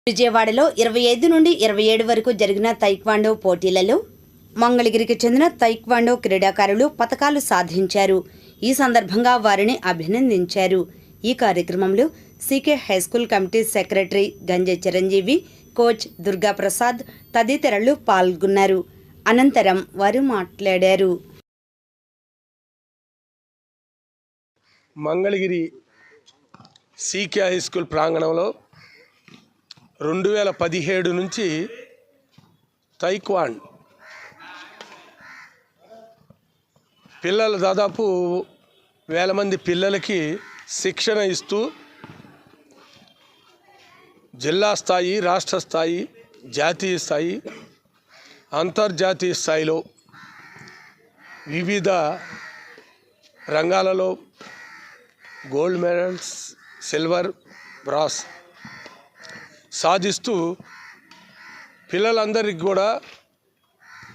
విజయవాడలో 25 నుండి 27 వరకు జరిగిన తైక్వాండో పోటీలలో మంగళగిరికి చెందిన తైక్వాండో క్రీడాకారులు పతకాలు సాధించారు. ఈ సందర్భంగా వారిని అభినందించారు. ఈ కార్యక్రమంలో CK high school committee secretary Ganje Chiranjeevi, coach Durga Prasad తదితరులు పాల్గొన్నారు. అనంతరం వారు మాట్లాడారు. మంగళగిరి సీకే హైస్కూల్ ప్రాంగణంలో 2017 నుంచి తైక్వాండ్ పిల్లలు దాదాపు 1000 మంది పిల్లలకి శిక్షణ ఇస్తూ జిల్లా స్థాయి, రాష్ట్ర స్థాయి, జాతీయ స్థాయి, అంతర్జాతీయ స్థాయిలో వివిధ రంగాలలో గోల్డ్ మెడల్స్, సిల్వర్, బ్రాస్ సాధిస్తూ పిల్లలందరికీ కూడా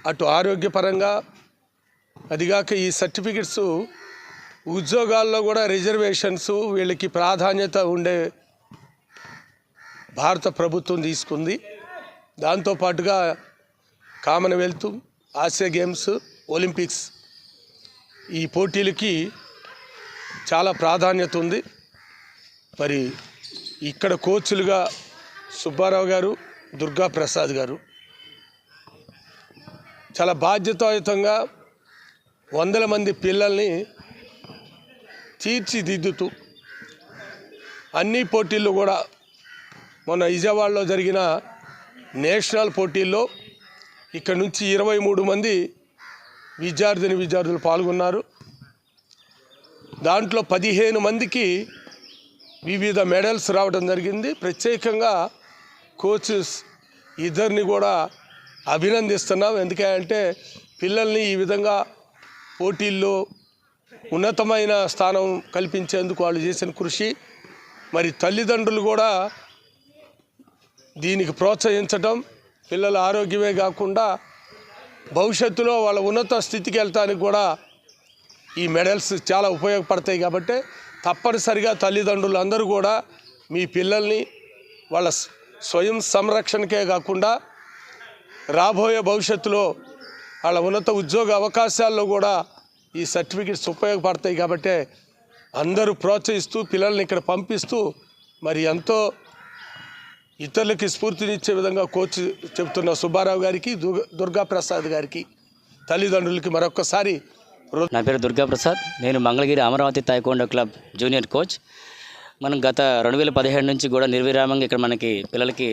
అటు ఆరోగ్యపరంగా, అదిగాక ఈ సర్టిఫికెట్స్ ఉద్యోగాల్లో కూడా రిజర్వేషన్స్ వీళ్ళకి ప్రాధాన్యత ఉండే భారత ప్రభుత్వం తీసుకుంది. దాంతోపాటుగా కామన్వెల్త్, ఆసియా గేమ్స్, ఒలింపిక్స్ ఈ పోటీలకి చాలా ప్రాధాన్యత ఉంది. మరి ఇక్కడ కోచ్లుగా సుబ్బారావు గారు, దుర్గా ప్రసాద్ గారు చాలా బాధ్యతాయుతంగా 100 మంది పిల్లల్ని తీర్చిదిద్దుతూ అన్ని పోటీల్లో కూడా మొన్న విజయవాడలో జరిగిన నేషనల్ పోటీల్లో ఇక్కడ నుంచి 23 మంది విద్యార్థులు పాల్గొన్నారు. దాంట్లో 15 మందికి వివిధ మెడల్స్ రావడం జరిగింది. ప్రత్యేకంగా కోచెస్ ఇద్దరిని కూడా అభినందిస్తున్నాం. ఎందుకంటే పిల్లల్ని ఈ విధంగా పోటీల్లో ఉన్నతమైన స్థానం కల్పించేందుకు వాళ్ళు చేసిన కృషి, మరి తల్లిదండ్రులు కూడా దీనికి ప్రోత్సహించడం, పిల్లల ఆరోగ్యమే కాకుండా భవిష్యత్తులో వాళ్ళ ఉన్నత స్థితికి వెళ్ళటానికి కూడా ఈ మెడల్స్ చాలా ఉపయోగపడతాయి. కాబట్టి తప్పనిసరిగా తల్లిదండ్రులు అందరూ కూడా మీ పిల్లల్ని వాళ్ళ స్వయం సంరక్షణకే కాకుండా రాబోయే భవిష్యత్తులో వాళ్ళ ఉన్నత ఉద్యోగ అవకాశాల్లో కూడా ఈ సర్టిఫికెట్స్ ఉపయోగపడతాయి. కాబట్టి అందరూ ప్రోత్సహిస్తూ పిల్లల్ని ఇక్కడ పంపిస్తూ మరి ఎంతో ఇతరులకి స్ఫూర్తినిచ్చే విధంగా కోచ్ చెబుతున్న సుబ్బారావు గారికి, దుర్గా ప్రసాద్ గారికి, తల్లిదండ్రులకి మరొకసారి. నా పేరు దుర్గా ప్రసాద్. నేను Mangalagiri Amaravati taekwondo club junior coach. మనం గత 2017 నుంచి కూడా నిర్విరామంగా ఇక్కడ మనకి పిల్లలకి